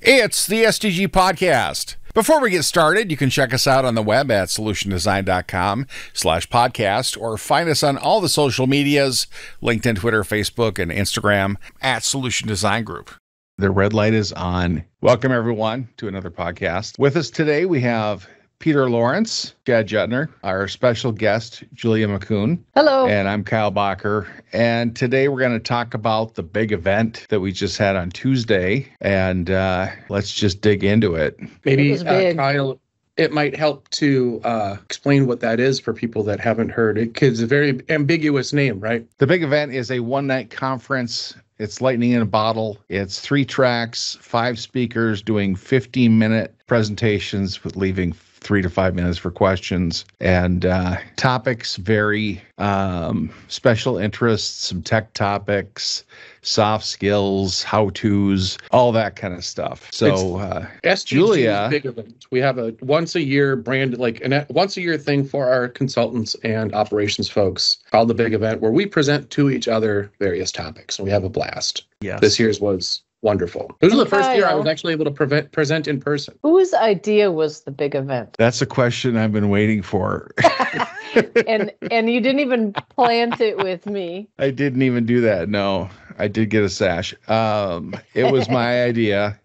It's the SDG podcast. Before we get started, you can check us out on the web at solutiondesign.com/podcast or find us on all the social medias, LinkedIn, Twitter, Facebook, and Instagram at Solution Design Group. The red light is on. Welcome, everyone, to another podcast. With us today, we have Peter Lawrence, Chad Jutner, our special guest, Julia McCoon. Hello. And I'm Kyle Bacher. And today we're going to talk about the big event that we just had on Tuesday. And let's just dig into it. Maybe, Kyle, it might help to explain what that is for people that haven't heard it, because it's a very ambiguous name, right? The big event is a one-night conference. It's lightning in a bottle. It's 3 tracks, 5 speakers doing 15-minute presentations with leaving 3 to 5 minutes for questions. And topics vary, special interests, some tech topics, soft skills, how-tos, all that kind of stuff. So SDG Julia, is big event. We have a once-a-year brand, like a once-a-year thing for our consultants and operations folks called the big event, where we present to each other various topics, and we have a blast. Yes. This year's was wonderful. This was the first year I was actually able to present in person. Whose idea was the big event? That's a question I've been waiting for. and you didn't even plant it with me. I didn't even do that. No, I did get a sash. It was my idea.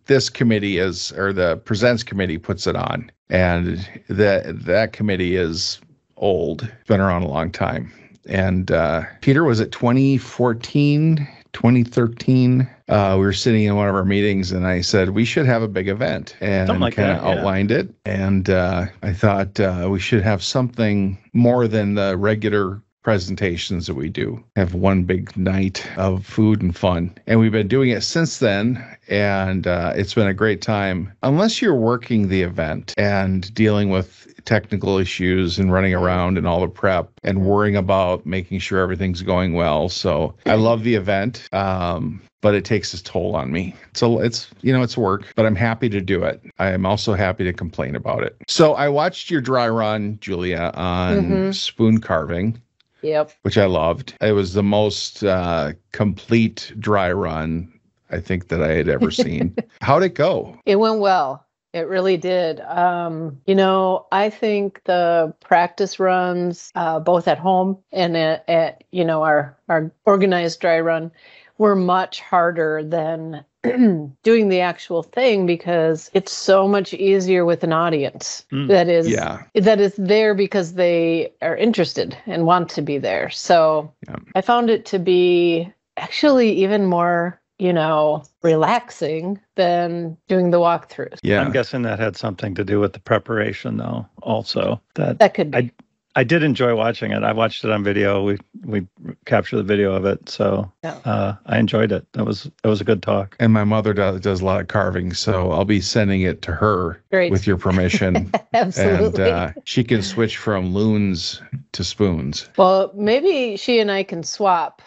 This committee the presents committee puts it on, and that committee is old. It's been around a long time. And Peter, was it 2014? 2013, we were sitting in one of our meetings, and I said we should have a big event, and kind of outlined it. And I thought we should have something more than the regular presentations that we do. Have one big night of food and fun, and we've been doing it since then. And it's been a great time, unless you're working the event and dealing with technical issues and running around and all the prep and worrying about making sure everything's going well. So I love the event, but it takes its toll on me. So it's work, but I'm happy to do it. I am also happy to complain about it. So I watched your dry run, Julia, on spoon carving. Yep. Which I loved. It was the most complete dry run I think that I had ever seen. How'd it go? It went well. It really did. I think the practice runs, both at home and at our organized dry run, were much harder than doing the actual thing, because it's so much easier with an audience that is there because they are interested and want to be there. So I found it to be actually even more relaxing than doing the walkthroughs. Yeah, I'm guessing that had something to do with the preparation, though. Also, that could be. I did enjoy watching it. I watched it on video. We captured the video of it, so I enjoyed it. It was a good talk. And my mother does a lot of carving, so I'll be sending it to her with your permission. Absolutely. And she can switch from loons to spoons. Well, maybe she and I can swap.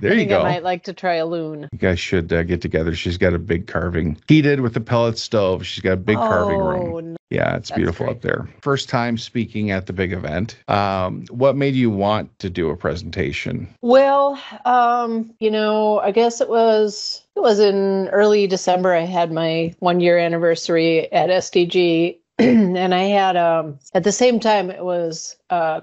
There you go. I might like to try a loon. You guys should get together. She's got a big carving. Heated with a pellet stove. She's got a big carving room. Yeah, it's beautiful up there. First time speaking at the big event. What made you want to do a presentation? Well, I guess it was in early December. I had my 1-year anniversary at SDG. And I had, at the same time, it was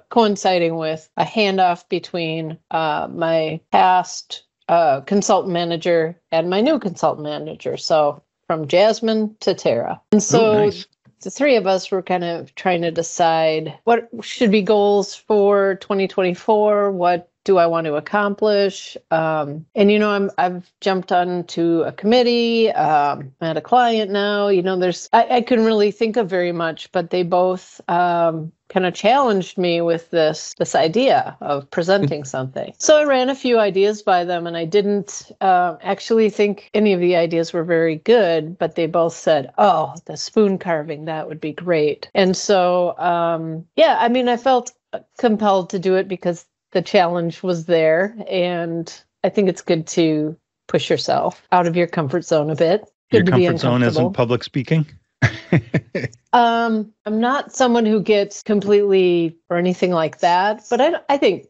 coinciding with a handoff between my past consultant manager and my new consultant manager. So from Jasmine to Tara. And so the 3 of us were kind of trying to decide what should be goals for 2024, what do I want to accomplish? I've jumped onto a committee. I'm at a client now. I couldn't really think of very much, but they both kind of challenged me with this idea of presenting something. So I ran a few ideas by them, and I didn't actually think any of the ideas were very good, but they both said, "Oh, the spoon carving, that would be great." And so, I felt compelled to do it because the challenge was there, and I think it's good to push yourself out of your comfort zone a bit. Your comfort zone isn't public speaking? I'm not someone who gets completely or anything like that, but I think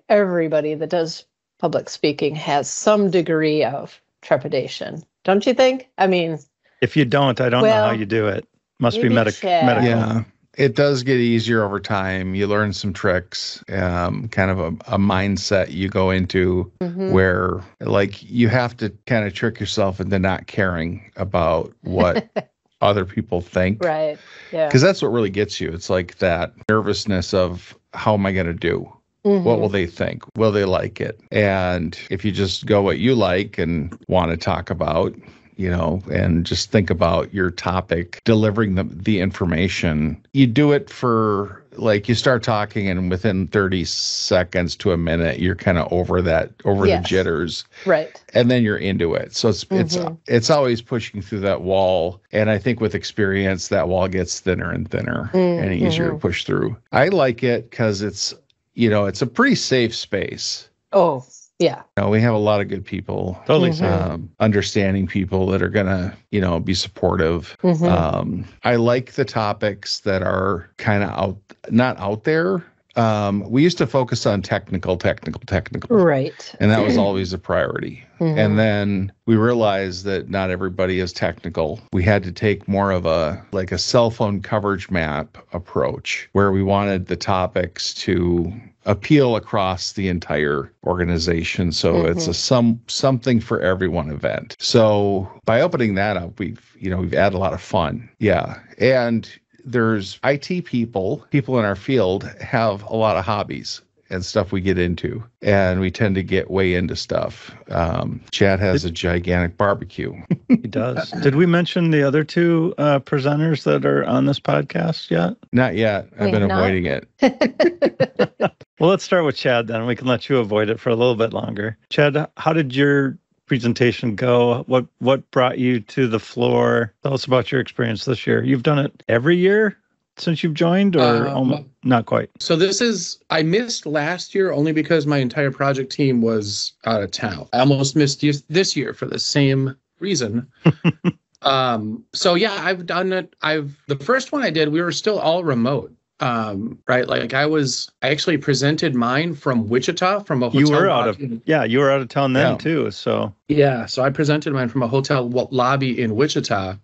everybody that does public speaking has some degree of trepidation. don't you think? I mean, if you don't, I don't know how you do it. Must be medical. Yeah. It does get easier over time. You learn some tricks, kind of a mindset you go into where like you have to kind of trick yourself into not caring about what other people think. Right. Yeah. Because that's what really gets you. It's like that nervousness of how am I going to do? What will they think? Will they like it? And if you just go what you like and want to talk about, and just think about your topic, delivering the information. You do it for like you start talking and within 30 seconds to a minute, you're kind of over the jitters. Right. And then you're into it. So it's always pushing through that wall. And I think with experience, that wall gets thinner and thinner and easier to push through. I like it because it's a pretty safe space. Oh, yeah. We have a lot of good people, totally understanding people that are going to, be supportive. I like the topics that are kind of not out there. We used to focus on technical. Right. And that was always a priority. And then we realized that not everybody is technical. We had to take more of a cell phone coverage map approach where we wanted the topics to appeal across the entire organization. So it's a something for everyone event. So by opening that up, we've added a lot of fun. Yeah. And there's IT people in our field have a lot of hobbies and stuff we get into, and we tend to get way into stuff. Chad has a gigantic barbecue. He does. Did we mention the other two presenters that are on this podcast yet? Not yet. I've been avoiding it. Well, let's start with Chad then. We can let you avoid it for a little bit longer. Chad, how did your presentation go? What brought you to the floor? Tell us about your experience this year. You've done it every year since you've joined, or almost, not quite? So I missed last year only because my entire project team was out of town. I almost missed this year for the same reason. So yeah, I've done it. The first one I did, we were still all remote. Right. Like I actually presented mine from Wichita from a hotel. You were out of town then too. So I presented mine from a hotel lobby in Wichita.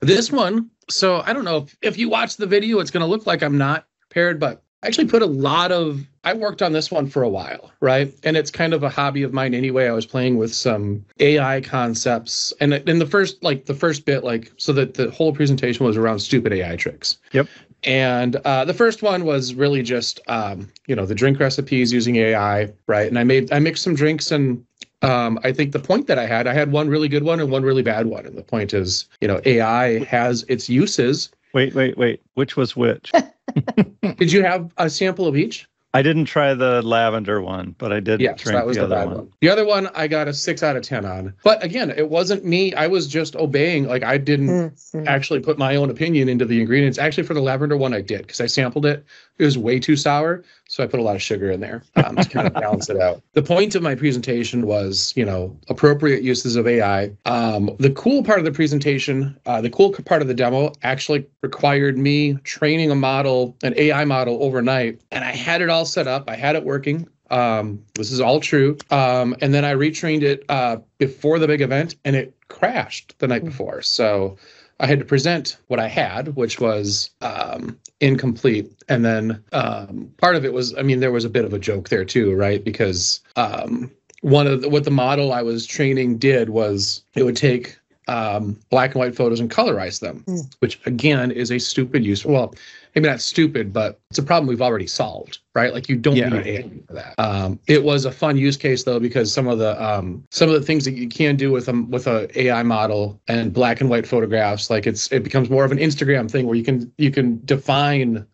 This one, so I don't know if you watch the video, it's going to look like I'm not prepared, but I actually put I worked on this one for a while, right? And it's kind of a hobby of mine anyway. I was playing with some AI concepts, and in the first bit, so that the whole presentation was around stupid AI tricks. Yep. And the first one was really just, the drink recipes using AI, right? And I mixed some drinks, and I think the point that I had one really good one and one really bad one. And the point is, AI has its uses. Wait. Which was which? Did you have a sample of each? I didn't try the lavender one, but I did drink that was the other bad one. The other one I got a 6 out of 10 on. But again, it wasn't me. I was just obeying. Like I didn't actually put my own opinion into the ingredients. Actually, for the lavender one, I did because I sampled it. It was way too sour, so I put a lot of sugar in there to kind of balance it out. The point of my presentation was, appropriate uses of AI. The cool part of the presentation, the cool part of the demo actually required me training an AI model overnight, and I had it all set up. I had it working. This is all true. And then I retrained it before the big event, and it crashed the night before. So I had to present what I had, which was incomplete. And then part of it was, there was a bit of a joke there too, right? Because what the model I was training did was it would take black and white photos and colorize them, which again is a stupid use. Well, maybe not stupid, but it's a problem we've already solved, right? Like you don't need AI for that. It was a fun use case though, because some of the things that you can do with a AI model and black and white photographs, like it becomes more of an Instagram thing where you can define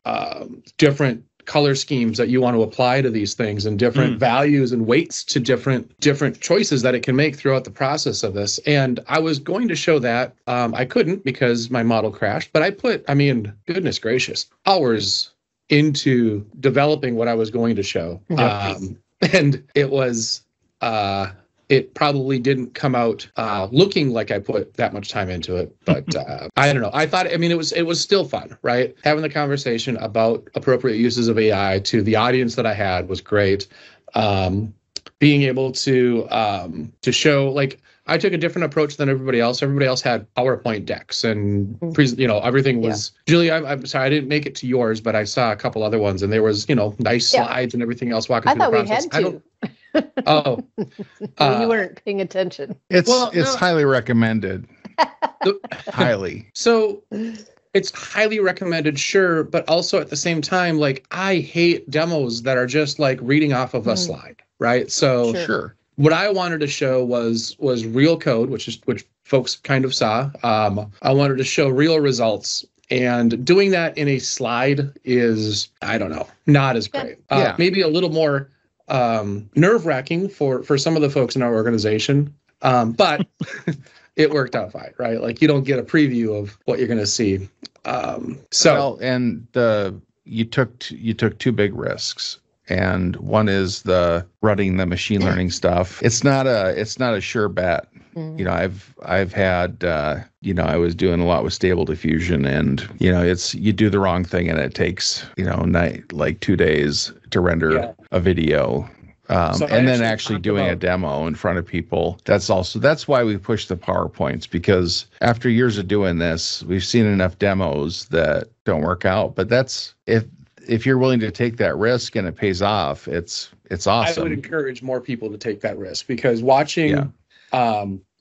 different color schemes that you want to apply to these things and different values and weights to different choices that it can make throughout the process of this. And I was going to show that. I couldn't because my model crashed, but I put, goodness gracious, hours into developing what I was going to show. And it was, it probably didn't come out looking like I put that much time into it, but I don't know. I thought, it was still fun, right? Having the conversation about appropriate uses of AI to the audience that I had was great. The being able to show, like, I took a different approach than everybody else. Everybody else had PowerPoint decks and everything was. Julie, I'm sorry I didn't make it to yours, but I saw a couple other ones, and there was nice slides and everything else walking through the process. I thought we had to. Oh, You weren't paying attention. It's highly recommended. Highly. So it's highly recommended, sure, but also at the same time, like, I hate demos that are just like reading off of a slide, right? So Sure. What I wanted to show was real code, which folks kind of saw. I wanted to show real results. And doing that in a slide is, I don't know, not as great. Maybe a little more nerve-wracking for some of the folks in our organization, but it worked out fine, right? Like, you don't get a preview of what you're going to see. You took two big risks, and one is the running the machine learning stuff. It's not a sure bet. I've had I was doing a lot with Stable Diffusion, and you do the wrong thing and it takes 2 days to render a video. And then actually doing a demo in front of people. That's why we push the PowerPoints, because after years of doing this, we've seen enough demos that don't work out. But that's if you're willing to take that risk and it pays off, it's awesome. I would encourage more people to take that risk, because watching.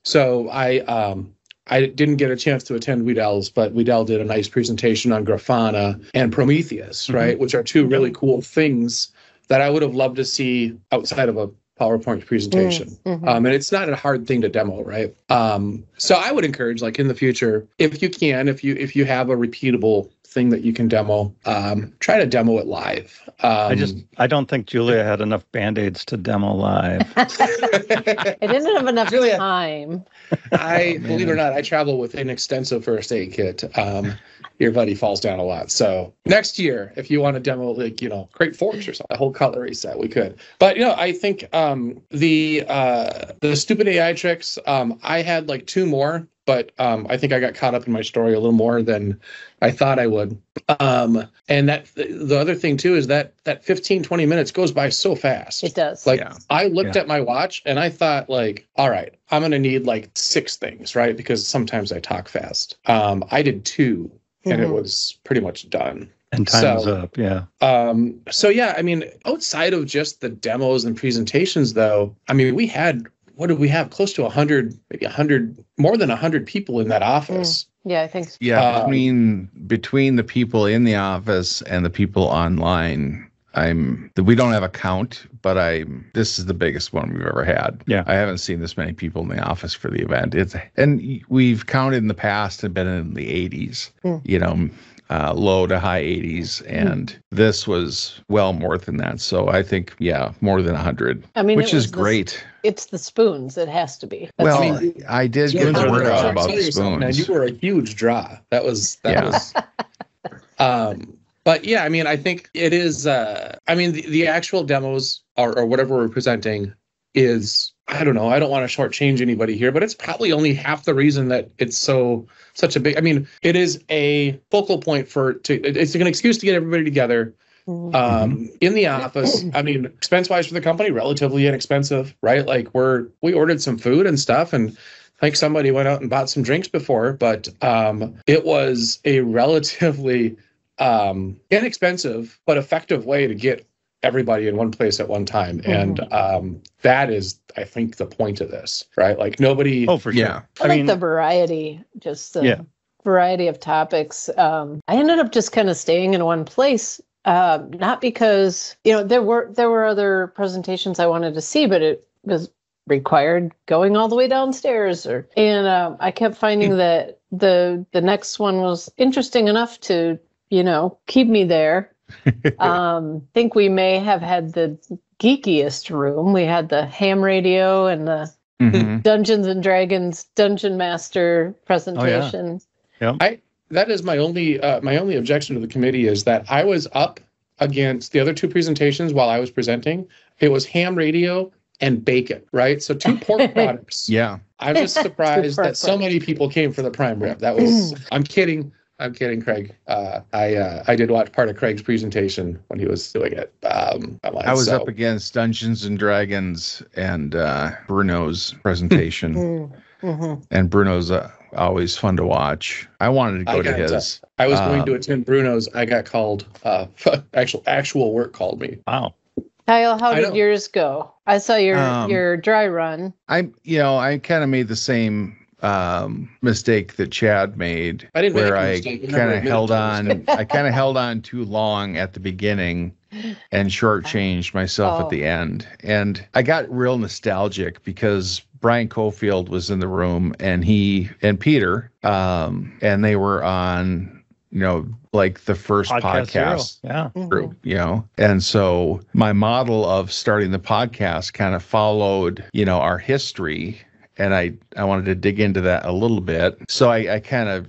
So I didn't get a chance to attend Weedell's, but Weedell did a nice presentation on Grafana and Prometheus, right? Which are two really cool things that I would have loved to see outside of a PowerPoint presentation. And it's not a hard thing to demo, right? So I would encourage, like, in the future, if you can, if you have a repeatable thing that you can demo, try to demo it live. I don't think Julia had enough Band-Aids to demo live. I didn't have enough time. Believe it or not, I travel with an extensive first aid kit. Your buddy falls down a lot. So next year, if you want to demo, like, Great Forks or something, a whole cutlery set, we could. But, I think the stupid AI tricks, I had like two more, but I think I got caught up in my story a little more than I thought I would. And that the other thing too is that 15, 20 minutes goes by so fast. It does. Like, I looked at my watch and I thought, like, all right, I'm going to need like 6 things, right? Because sometimes I talk fast. I did 2 and it was pretty much done. And time's up, yeah. So yeah, I mean, outside of just the demos and presentations, though, I mean, we had, what did we have? Close to 100, maybe 100, more than 100 people in that office. Yeah, I think so. Yeah, between the people in the office and the people online, we don't have a count, but this is the biggest one we've ever had. Yeah. I haven't seen this many people in the office for the event. And we've counted in the past and been in the 80s, low to high 80s, and this was well more than that. So I think, more than 100, which is great. It's the spoons. It has to be. I did get the word out about the spoons. Man, you were a huge draw. That was. But yeah, I mean, I think it is. The actual demos or whatever we're presenting is, I don't know. I don't want to shortchange anybody here, but it's probably only half the reason that it's such a big. I mean, it is a focal point it's an excuse to get everybody together. In the office. I mean, expense-wise for the company, relatively inexpensive, right? Like, we ordered some food and stuff, and I think somebody went out and bought some drinks before, but it was a relatively inexpensive but effective way to get everybody in one place at one time. And that is, I think, the point of this, right? Like, nobody. Oh, for sure. Yeah. I like the variety, variety of topics. I ended up just kind of staying in one place. Not because, there were other presentations I wanted to see, but it was required going all the way downstairs. I kept finding that the next one was interesting enough to, keep me there. Think we may have had the geekiest room. We had the ham radio and the Dungeons and Dragons Dungeon Master presentation. Oh, yeah. That is my only objection to the committee, is that I was up against the other 2 presentations while I was presenting. It was ham radio and bacon, right? So 2 pork products. Yeah. I was just surprised that so many people came for the prime rib. That was, I'm kidding. I'm kidding, Craig. I did watch part of Craig's presentation when he was doing it. I was up against Dungeons and Dragons and Bruno's presentation, and Bruno's always fun to watch. I wanted to go to his. I was going to attend Bruno's. I got called. Actual work called me. Wow. Kyle, how did yours go? I saw your dry run. I kind of made the same mistake that Chad made, I didn't where make a I mistake. kind of held on. I kind of held on too long at the beginning and shortchanged myself at the end. And I got real nostalgic because Brian Cofield was in the room, and he and Peter, and they were on, like the first podcast group, and so my model of starting the podcast kind of followed, our history. And I wanted to dig into that a little bit. So I kind of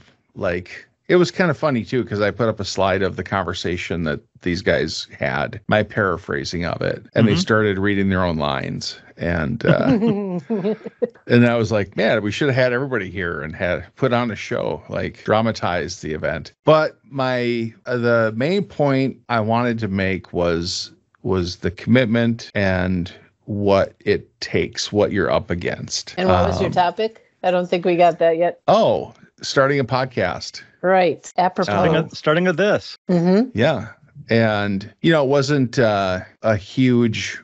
it was kind of funny too, because I put up a slide of the conversation that these guys had, my paraphrasing of it. And they started reading their own lines. And and I was like, man, we should have had everybody here and had put on a show, dramatize the event. But the main point I wanted to make was the commitment and what it takes, what you're up against. And what was your topic? I don't think we got that yet. Oh, starting a podcast. Right. Apropos. Starting at this. Mm-hmm. Yeah. And, it wasn't a hugely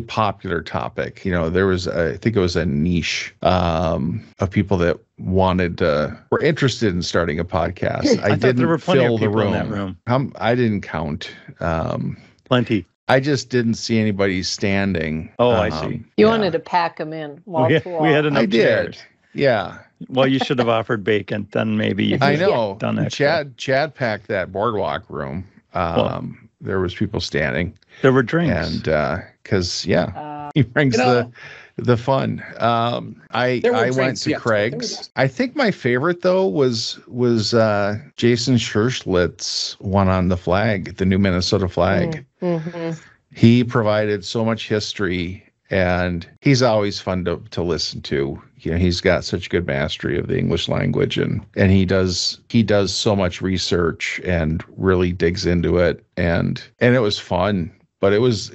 popular topic. There was, I think it was a niche of people that were interested in starting a podcast. I didn't there were plenty fill of the people room. in that room. I didn't count. Plenty. I just didn't see anybody standing. Oh, I see. You wanted to pack them in wall to wall. We had enough I chairs. did. Yeah. Well, you should have offered bacon. Then maybe you could I know. have done extra. Chad packed that boardwalk room. There was people standing. There were drinks. And because he brings the fun. I went to Craig's. I think my favorite though was Jason Scherschlitt's one on the flag, the new Minnesota flag. Mm-hmm. He provided so much history, and he's always fun to listen to. He's got such good mastery of the English language, and he does so much research and really digs into it, and it was fun. But it was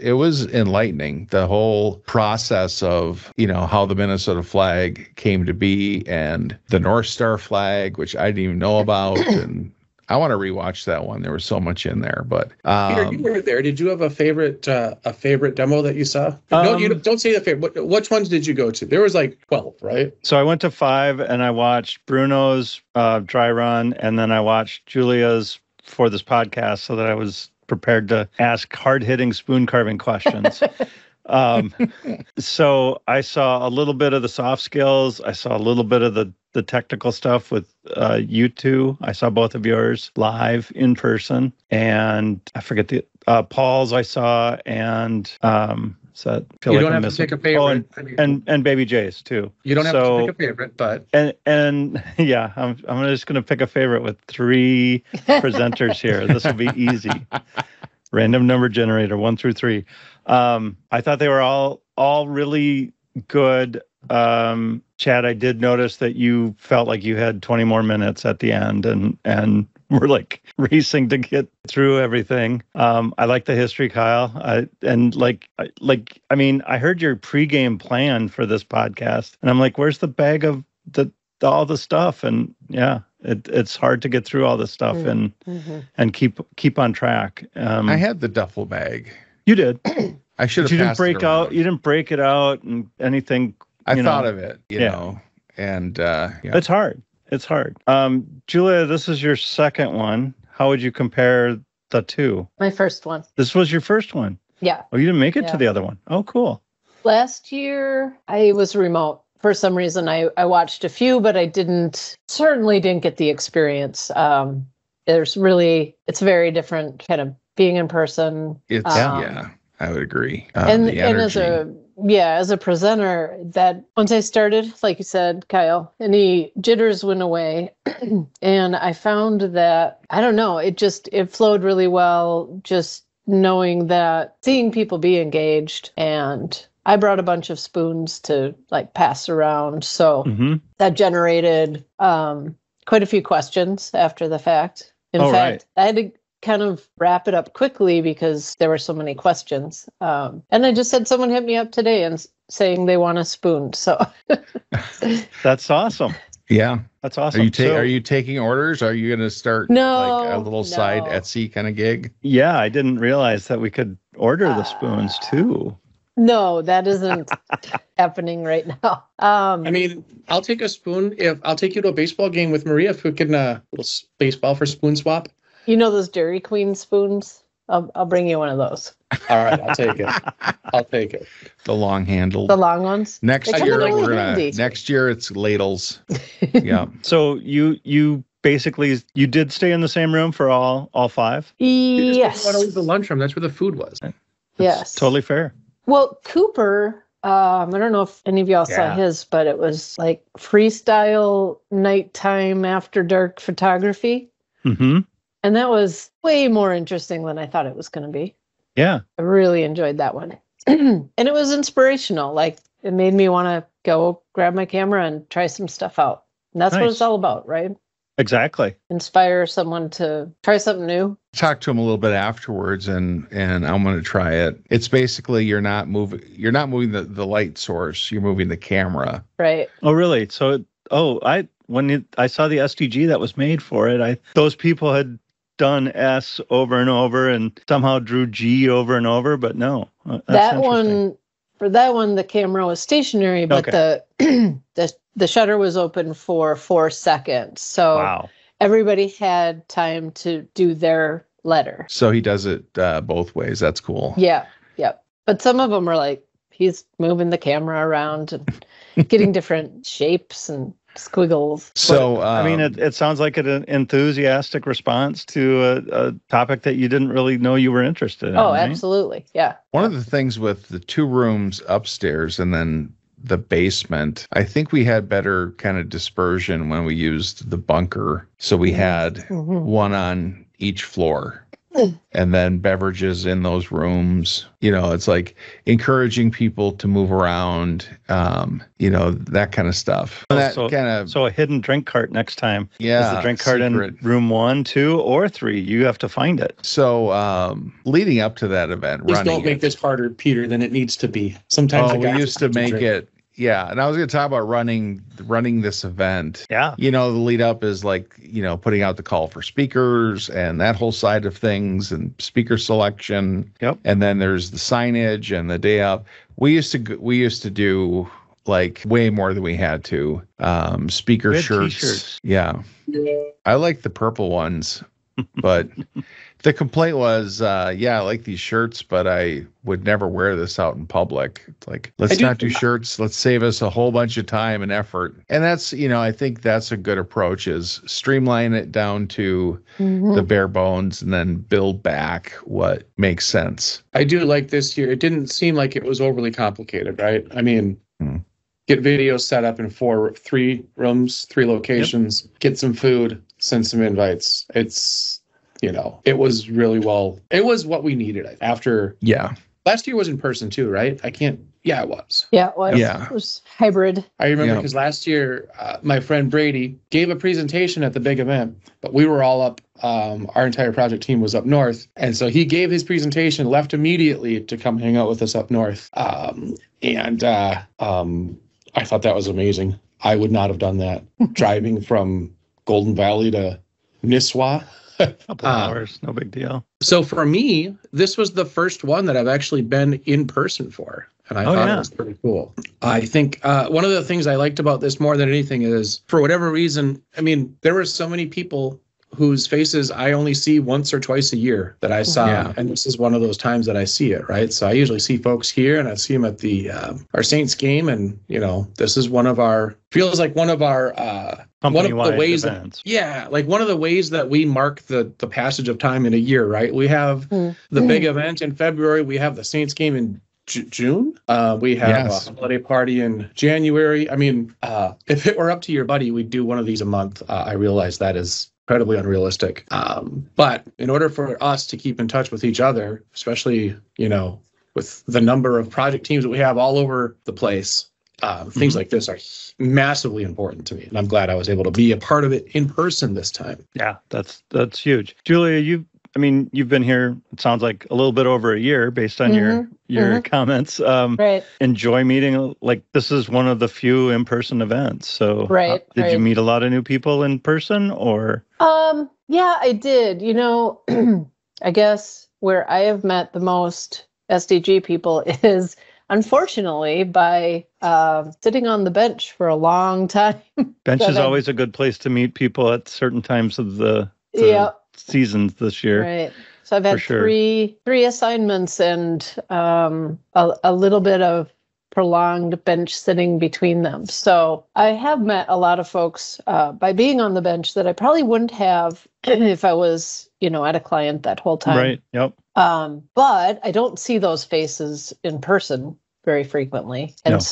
enlightening, the whole process of, how the Minnesota flag came to be, and the North Star flag, which I didn't even know about. And I want to rewatch that one. There was so much in there. But Peter, you were there. Did you have a favorite demo that you saw? No, you don't say the favorite. Which ones did you go to? There was 12, right? So I went to 5, and I watched Bruno's dry run, and then I watched Julia's for this podcast, so that I was prepared to ask hard-hitting spoon carving questions. So I saw a little bit of the soft skills. I saw a little bit of the technical stuff with you two. I saw both of yours live in person, and I forget the Paul's I saw, and so I feel you like don't I'm have missing. to pick a favorite. And Baby J's too. You don't have to pick a favorite, but and yeah, I'm just gonna pick a favorite with 3 presenters here. This will be easy. Random number generator 1 through 3. I thought they were all really good. Chad, I did notice that you felt like you had 20 more minutes at the end, and we're racing to get through everything. I like the history, Kyle. I heard your pregame plan for this podcast, and I'm like, where's the bag of all the stuff? And yeah, it's hard to get through all this stuff and keep on track. I had the duffel bag. You did. I should have. You didn't break out. You didn't break it out and anything. I thought of it, you know, and it's hard. It's hard. Julia, this is your second one. How would you compare the two? My first one. This was your first one. Yeah. Oh, you didn't make it to the other one. Oh, cool. Last year, I was remote. For some reason, I watched a few, but I certainly didn't get the experience. It's very different kind of being in person. I would agree. And as a presenter, that once I started, like you said, Kyle, any jitters went away. And I found that, I don't know, it flowed really well, just knowing that, seeing people be engaged. And I brought a bunch of spoons to pass around. So that generated quite a few questions after the fact. In fact, I had to kind of wrap it up quickly because there were so many questions. And I just had someone hit me up today and saying they want a spoon. So that's awesome. Yeah. That's awesome. Are you taking orders? Are you going to start like a little side Etsy kind of gig? Yeah, I didn't realize that we could order the spoons too. No, that isn't happening right now. I mean, I'll take a spoon I'll take you to a baseball game with Maria if we can little baseball for spoon swap. You know those Dairy Queen spoons? I'll bring you one of those. All right, I'll take it. I'll take it. The long handled. The long ones. Next year it's ladles. Yeah. So you basically you did stay in the same room for all five? Yes. Why don't we go to the lunchroom? That's where the food was. Yes. Totally fair. Well, Cooper, I don't know if any of y'all saw his, but it was like freestyle nighttime after dark photography. Mm-hmm. And that was way more interesting than I thought it was going to be. Yeah. I really enjoyed that one. And it was inspirational. Like, it made me want to go grab my camera and try some stuff out. And that's what it's all about, right? Exactly. Inspire someone to try something new. Talk to him a little bit afterwards, and I'm going to try it. It's basically you're not moving the light source. You're moving the camera. Right. Oh, really? So, when I saw the SDG that was made for it, those people had done S over and over and somehow drew G over and over, but no. That one, the camera was stationary, but the shutter was open for 4 seconds. So everybody had time to do their letter. So he does it both ways. That's cool. Yeah. Yep. But some of them are like, he's moving the camera around and getting different shapes and squiggles. So, I mean, it sounds like an enthusiastic response to a topic that you didn't really know you were interested in. Oh, right? Absolutely. Yeah. One of the things with the 2 rooms upstairs and then the basement, I think we had better kind of dispersion when we used the bunker. So we had one on each floor. And then beverages in those rooms. It's like encouraging people to move around, that kind of stuff. So a hidden drink cart next time. Yeah. Is the drink cart in room 1, 2, or 3? You have to find it. So leading up to that event, Please don't make this harder, Peter, than it needs to be. Sometimes we used to make it. Yeah, and I was going to talk about running this event. Yeah. The lead up is like, putting out the call for speakers and that whole side of things and speaker selection. Yep. And then there's the signage and the day up. We used to do like way more than we had to. Speaker shirts. T-shirts. Yeah. I like the purple ones, but the complaint was, I like these shirts, but I would never wear this out in public. It's like, let's not do shirts. Let's save us a whole bunch of time and effort. And that's, I think that's a good approach, is streamline it down to the bare bones and then build back what makes sense. I do like this year. It didn't seem like it was overly complicated, right? I mean, get videos set up in 3 rooms, 3 locations, get some food, send some invites. It was really it was what we needed after. Yeah. Last year was in person too, right? it was. Yeah, it was. Yeah. It was hybrid. I remember because last year, my friend Brady gave a presentation at the big event, but we were all up. Our entire project team was up north. And so he gave his presentation, left immediately to come hang out with us up north. I thought that was amazing. I would not have done that. Driving from Golden Valley to Nisswa. Couple hours, no big deal. So for me, this was the first one that I've actually been in person for. And I thought it was pretty cool. I think one of the things I liked about this more than anything is, for whatever reason, I mean, there were so many people whose faces I only see once or twice a year that I saw. Yeah. And this is one of those times that I see it, right? So I usually see folks here and I see them at the our Saints game. And, this is one of our one of the ways events. One of the ways that we mark the passage of time in a year, right? We have the big event in February. We have the Saints game in June. We have a holiday party in January. I mean, if it were up to your buddy, we'd do one of these a month. I realize that is incredibly unrealistic. But in order for us to keep in touch with each other, especially, with the number of project teams that we have all over the place, things like this are massively important to me, and I'm glad I was able to be a part of it in person this time. Yeah, that's huge. Julia, you've been here, it sounds like a little bit over a year based on your comments. Right. Enjoy meeting, like this is one of the few in-person events. So did you meet a lot of new people in person or? Yeah, I did. I guess where I have met the most SDG people is unfortunately by sitting on the bench for a long time. Bench is always a good place to meet people at certain times of the seasons this year. Right. So I've had three assignments and a little bit of prolonged bench sitting between them. So I have met a lot of folks by being on the bench that I probably wouldn't have if I was, at a client that whole time. Right. Yep. But I don't see those faces in person very frequently. And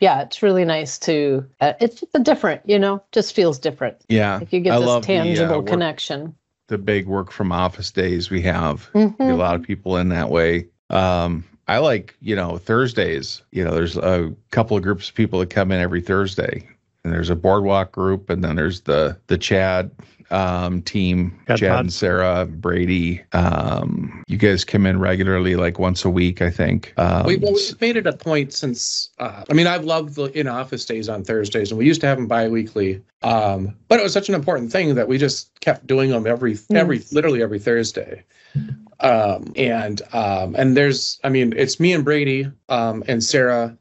yeah, it's really nice to, it's just different, just feels different. Yeah. Like you get this tangible connection. The big work from office days we have. A lot of people in that way. I like, Thursdays, there's a couple of groups of people that come in every Thursday, and there's a boardwalk group, and then there's the Chad team, Chad and Sarah, Brady. You guys come in regularly, like once a week, I think. We've made it a point since, I've loved the in-office days on Thursdays, and we used to have them bi-weekly. But it was such an important thing that we just kept doing them literally every Thursday. And there's, it's me and Brady, and Sarah,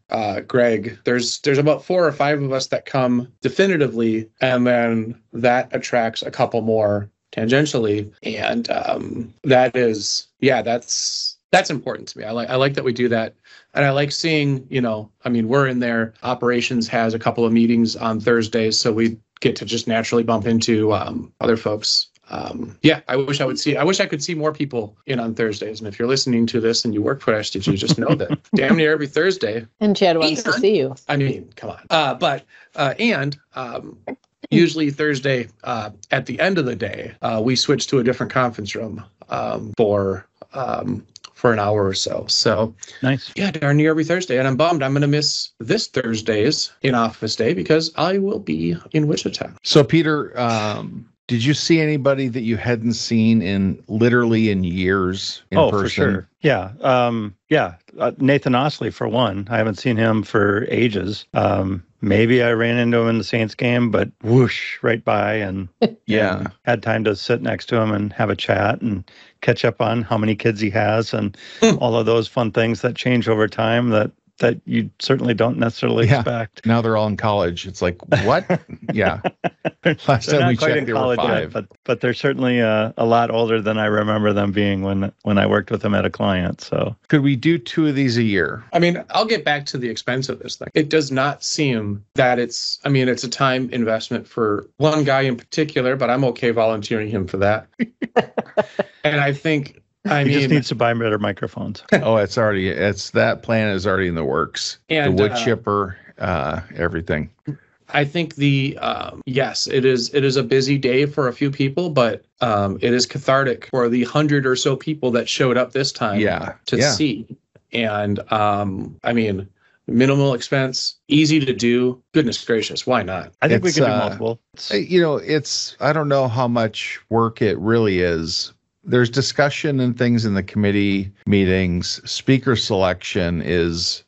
Greg. There's about 4 or 5 of us that come definitively, and then that attracts a couple more tangentially. And, that's important to me. I like that we do that. And I like seeing, we're in there. Operations has a couple of meetings on Thursdays, so we get to just naturally bump into, other folks. I wish I could see more people in on Thursdays. And if you're listening to this and you work for SDG, just know that damn near every Thursday. And Chad wants to see you. Come on. Usually Thursday, at the end of the day, we switch to a different conference room, for an hour or so. So nice. Yeah, darn near every Thursday. And I'm bummed I'm going to miss this Thursday's in-office day because I will be in Wichita. So Peter, did you see anybody that you hadn't seen in years in person? For sure. Yeah. Nathan Osley, for one. I haven't seen him for ages. Maybe I ran into him in the Saints game, but whoosh, right by, and had time to sit next to him and have a chat and catch up on how many kids he has and all of those fun things that change over time that you certainly don't necessarily expect. Now they're all in college. It's like, what? Yeah. Last time we checked, they were 5. Yet, but they're certainly a lot older than I remember them being when I worked with them at a client. So could we do 2 of these a year? I'll get back to the expense of this thing. It does not seem that it's a time investment for one guy in particular, but I'm okay volunteering him for that. And I think, he just needs to buy better microphones. That plan is already in the works. And the wood chipper, everything. I think it is a busy day for a few people, but it is cathartic for the 100 or so people that showed up this time to see. And minimal expense, easy to do. Goodness gracious, why not? I think we can do multiple. I don't know how much work it really is. There's discussion and things in the committee meetings. Speaker selection is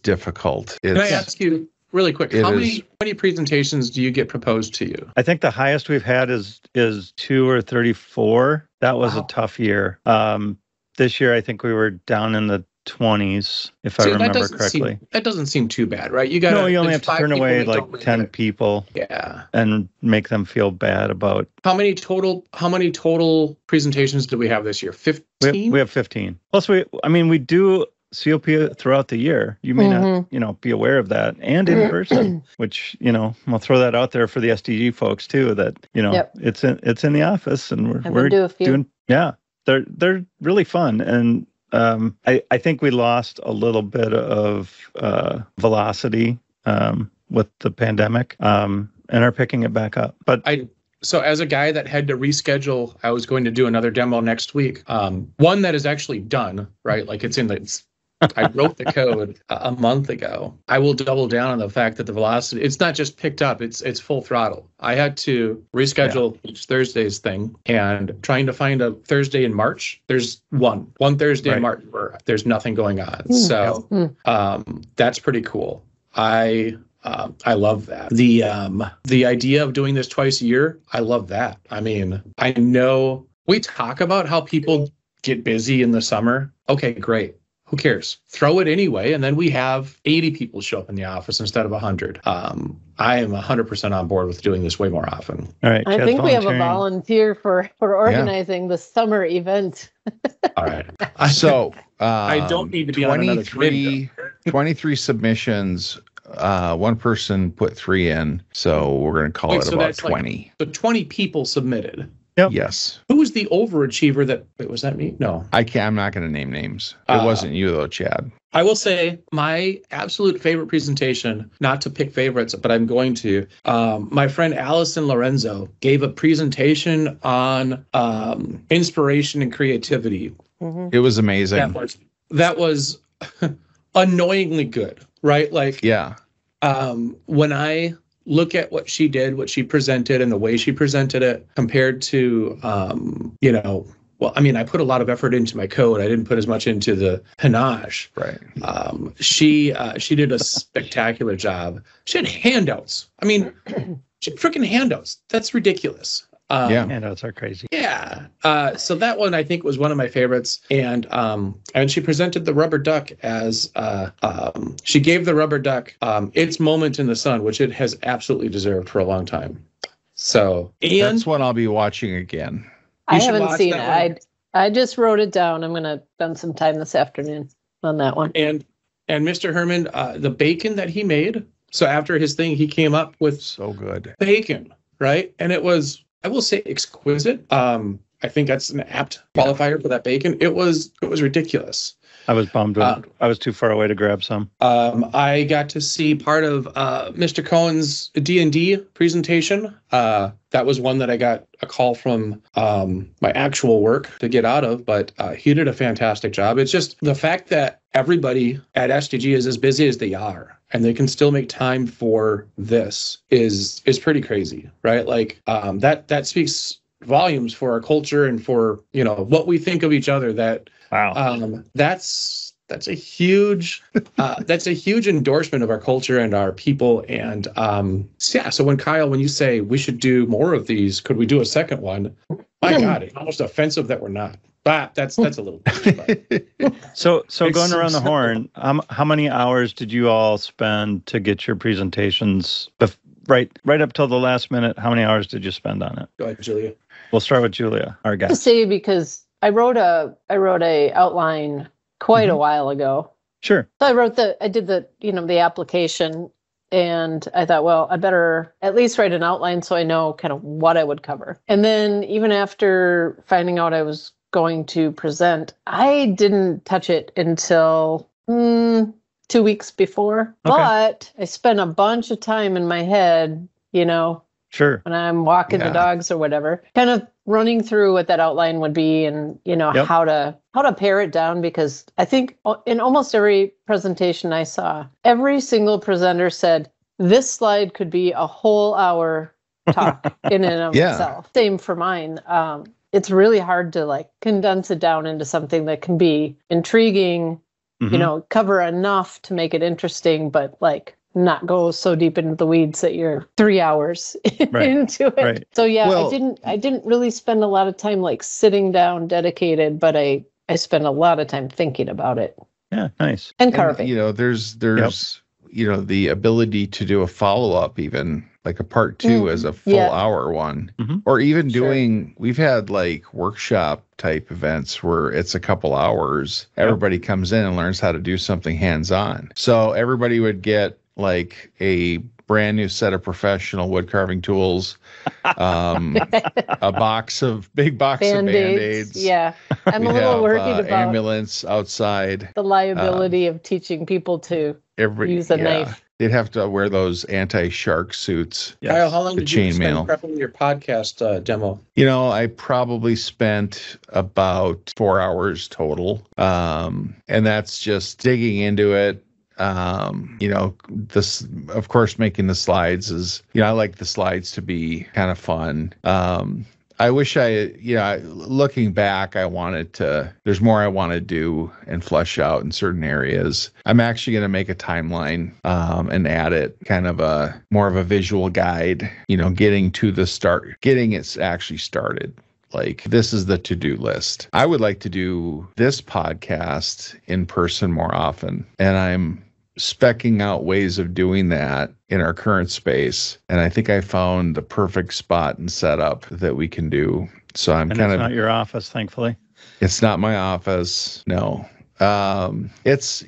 difficult. Can I ask you really quick, how many presentations do you get proposed to you? I think the highest we've had is 2 or 34. That was a tough year. This year, I think we were down in the 20s, if I remember correctly. That doesn't seem too bad, right? You only have to turn away like 10 people. Yeah. And make them feel bad about. How many total presentations do we have this year? 15? We have 15. Plus we do COP throughout the year. You may not, be aware of that, and in person, which, I'll throw that out there for the SDG folks too, that, it's in the office and we're doing, they're really fun. And I think we lost a little bit of velocity with the pandemic, and are picking it back up. But so as a guy that had to reschedule, I was going to do another demo next week. One that is actually done, right? Like it's I wrote the code a month ago. I will double down on the fact that the velocity, it's not just picked up, it's full throttle. I had to reschedule each Thursday's thing, and trying to find a Thursday in March. There's one Thursday in March where there's nothing going on. So that's pretty cool. I love that. The idea of doing this twice a year, I love that. I mean, I know we talk about how people get busy in the summer. Okay, great. Who cares? Throw it anyway, and then we have 80 people show up in the office instead of 100. I am 100% on board with doing this way more often. All right, I think we have a volunteer for organizing the summer event. All right. So I don't need to be on another committee. 23 submissions. One person put 3 in, so we're going to call it about 20. So 20 people submitted. Yep. Yes. Who was the overachiever that, wait, was that me? No. I'm not going to name names. It wasn't you though, Chad. I will say my absolute favorite presentation, not to pick favorites, but I'm going to. My friend Allison Lorenzo gave a presentation on inspiration and creativity. Mm-hmm. It was amazing. That was annoyingly good, right? Like, when I look at what she did, what she presented, and the way she presented it compared to, well, I mean, I put a lot of effort into my code. I didn't put as much into the panache. Right. She did a spectacular job. She had handouts. I mean, she had freaking handouts. That's ridiculous. Handouts are crazy. Yeah. So that one I think was one of my favorites, and she presented the rubber duck as she gave the rubber duck its moment in the sun, which it has absolutely deserved for a long time. So that's one I'll be watching again. I haven't seen it. I just wrote it down. I'm gonna spend some time this afternoon on that one. And Mr. Herman, the bacon that he made. So after his thing, he came up with so good bacon, right? And it was, I will say, exquisite. I think that's an apt qualifier for that bacon. It was ridiculous. I was bummed when I was too far away to grab some. I got to see part of Mr. Cohen's D&D presentation. That was one that I got a call from my actual work to get out of, but he did a fantastic job. It's just the fact that everybody at SDG is as busy as they are, and they can still make time for this is pretty crazy, right? Like that speaks volumes for our culture and for, what we think of each other. That's a huge endorsement of our culture and our people. And so when you say we should do more of these, could we do a second one? My God, it's almost offensive that we're not. But that's a little bit. So going around the horn, how many hours did you all spend to get your presentations? Right up till the last minute, how many hours did you spend on it? Go ahead, Julia. We'll start with Julia, our guest. To say, because I wrote a outline quite a while ago. Sure. So I did the application, and I thought, well, I better at least write an outline so I know kind of what I would cover. And then even after finding out I was going to present, I didn't touch it until 2 weeks before. Okay. But I spent a bunch of time in my head, sure, when I'm walking the dogs or whatever, kind of running through what that outline would be, and how to pare it down, because I think in almost every presentation I saw, every single presenter said this slide could be a whole hour talk in and of itself. Same for mine. It's really hard to condense it down into something that can be intriguing, cover enough to make it interesting, but not go so deep into the weeds that you're 3 hours into it. Right. So I didn't really spend a lot of time sitting down dedicated, but I spent a lot of time thinking about it. Yeah, nice. And carving. There's the ability to do a follow-up, even like a part 2 as a full hour one, or even doing, we've had workshop type events where it's a couple hours. Everybody comes in and learns how to do something hands-on. So everybody would get a brand new set of professional wood carving tools, a big box of Band-Aids. Yeah. I'm a little worried about ambulance outside. The liability of teaching people to use a knife. they'd have to wear those anti-shark suits. Yes. Kyle, how long The did you spend chainmail. prepping your podcast demo? I probably spent about 4 hours total. And that's just digging into it. This, of course, making the slides is, I like the slides to be kind of fun. I wish looking back, there's more I want to do and flesh out in certain areas. I'm actually going to make a timeline, and add it kind of more of a visual guide, getting it actually started. Like, this is the to-do list. I would like to do this podcast in person more often, and I'm specking out ways of doing that in our current space. And I think I found the perfect spot and setup that we can do. So it's not your office, thankfully. It's not my office. No. It's,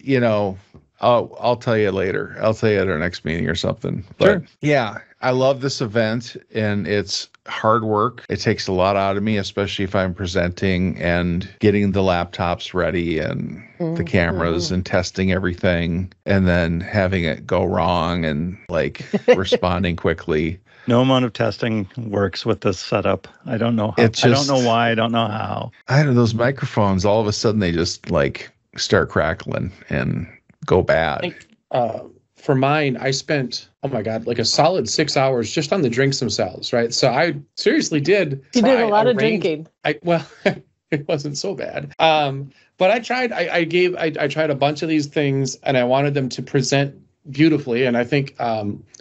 I'll tell you later. I'll tell you at our next meeting or something. But Sure. Yeah, I love this event, and it's hard work. It takes a lot out of me, especially if I'm presenting and getting the laptops ready and the cameras and testing everything, and then having it go wrong and responding quickly. No amount of testing works with this setup. I don't know how. I don't know why. I don't know how. I don't know, those microphones, all of a sudden they just start crackling and go bad. For mine, I spent, oh my God, a solid 6 hours just on the drinks themselves, right? So I seriously did. You did a lot of drinking. It wasn't so bad. But I tried, I tried a bunch of these things, and I wanted them to present beautifully. And I think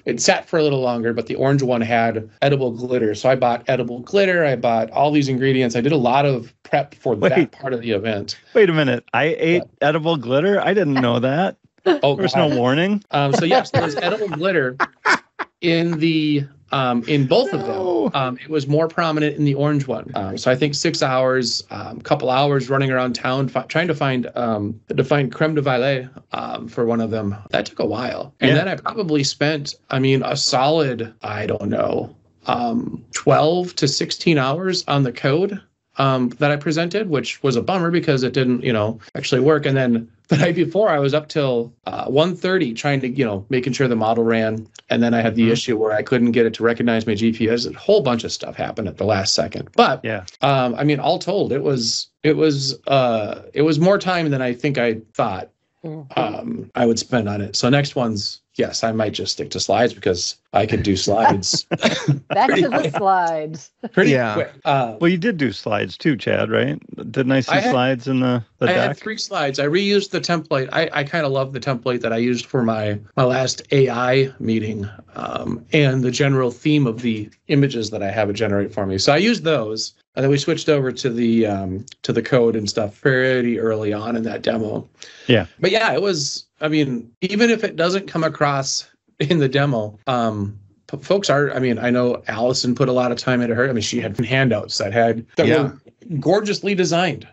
it sat for a little longer, but the orange one had edible glitter. So I bought edible glitter. I bought all these ingredients. I did a lot of prep for that part of the event. Wait a minute. I ate edible glitter? I didn't know that. Oh, there's no warning. So yes, there was edible glitter in both of them. It was more prominent in the orange one. So I think 6 hours, a couple hours running around town trying to find creme de valet for one of them. That took a while, and then I probably spent, a solid, I don't know, 12 to 16 hours on the code that I presented, which was a bummer because it didn't, actually work. And then the night before, I was up till 1:30 trying to, making sure the model ran. And then I had the issue where I couldn't get it to recognize my GPS. A whole bunch of stuff happened at the last second. But all told, it was more time than I think I thought I would spend on it. So next one's, yes, I might just stick to slides because I could do slides. Back to the slides. Pretty quick. Well, you did do slides too, Chad, right? Didn't I see slides in the deck? I had 3 slides. I reused the template. I kind of love the template that I used for my last AI meeting, and the general theme of the images that I have it generate for me. So I used those. And then we switched over to the code and stuff pretty early on in that demo. Yeah. But yeah, it was, even if it doesn't come across in the demo, folks are, I know Allison put a lot of time into her. She had handouts that were gorgeously designed.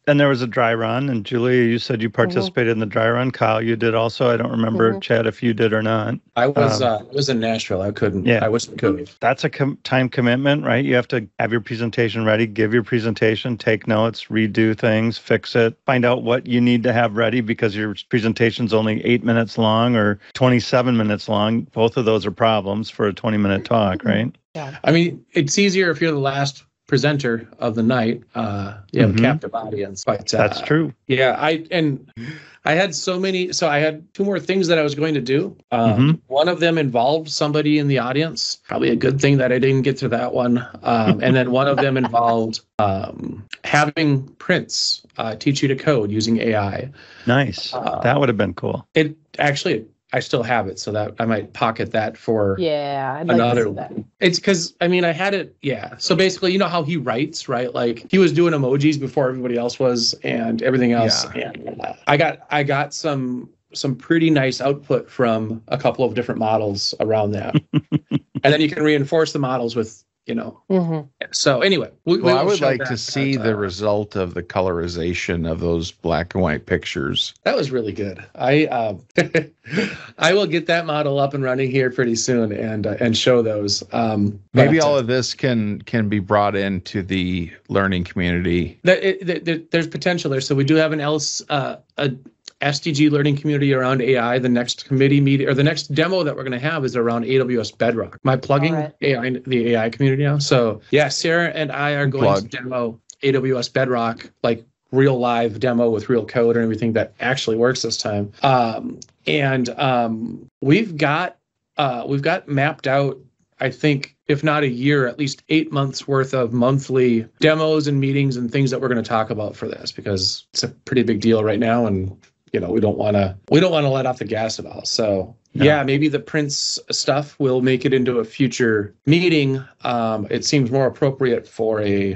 And there was a dry run, and Julia, you said you participated in the dry run. Kyle, you did also. I don't remember, Chad, if you did or not. I was in Nashville. I couldn't. Yeah, I wasn't could. That's a time commitment, right? You have to have your presentation ready, give your presentation, take notes, redo things, fix it, find out what you need to have ready because your presentation's only 8 minutes long or 27 minutes long. Both of those are problems for a 20-minute talk, right? Yeah. It's easier if you're the last presenter of the night. You have a captive audience. But, that's true. Yeah, I had so many. So I had 2 more things that I was going to do. One of them involved somebody in the audience. Probably a good thing that I didn't get to that one. And then one of them involved having Prince teach you to code using AI. Nice. That would have been cool. It actually. I still have it, so that I might pocket that for I'd another like to see that. It's because I had it. Yeah. So basically, you know how he writes, right? Like he was doing emojis before everybody else was, and everything else. Yeah. And I got some pretty nice output from a couple of different models around that, and then you can reinforce the models with. So anyway, I would like to see the result of the colorization of those black and white pictures. That was really good. I will get that model up and running here pretty soon and show those. Maybe all of this can be brought into the learning community. There's potential there. So we do have an SDG learning community around AI. The next committee meeting or the next demo that we're going to have is around AWS Bedrock. Am I plugging AI, the AI community now? So yeah, Sarah and I are going to demo AWS Bedrock, like real live demo with real code and everything that actually works this time. We've got mapped out, I think, if not a year, at least 8 months worth of monthly demos and meetings and things that we're going to talk about for this, because it's a pretty big deal right now. And, we don't want to let off the gas at all. So yeah, maybe the Prince stuff will make it into a future meeting. It seems more appropriate for a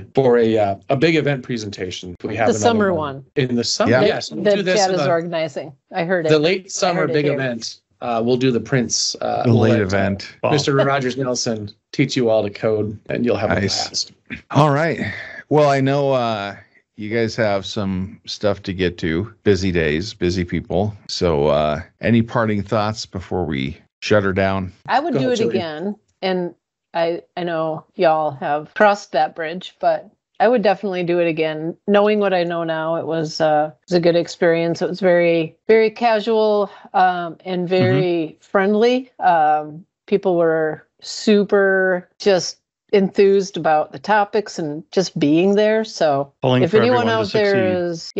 big event presentation. We have the summer one in the summer. Yeah. Yes, we'll do this. Chad is organizing. I heard it. The late summer big event. We'll do the Prince. The late event. Mr. Rogers Nelson teach you all to code, and you'll have a blast. All right. Well, I know you guys have some stuff to get to. Busy days, busy people. So any parting thoughts before we shut her down? I would do it again. And I know y'all have crossed that bridge, but I would definitely do it again. Knowing what I know now, it was a good experience. It was very, very casual and very friendly. People were super just enthused about the topics and just being there. So if anyone out there is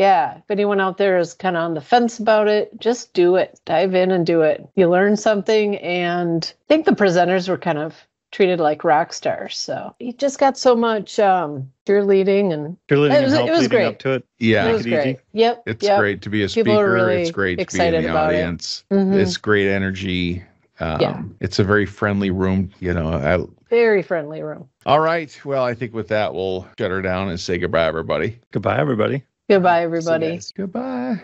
kind of on the fence about it, just do it. Dive in and do it. You learn something, and I think the presenters were kind of treated like rock stars. So you just got so much cheerleading and it was great. Up to it. Yeah, it was great. Yep, it's great to be a speaker. Really it's great to be in the audience. It's great energy. It's a very friendly room. Very friendly room. All right. Well, I think with that, we'll shut her down and say goodbye, everybody. Goodbye, everybody. Goodbye, everybody. Goodbye.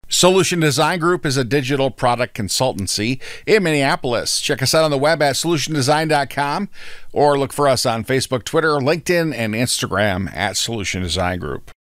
Solution Design Group is a digital product consultancy in Minneapolis. Check us out on the web at solutiondesign.com or look for us on Facebook, Twitter, LinkedIn, and Instagram at Solution Design Group.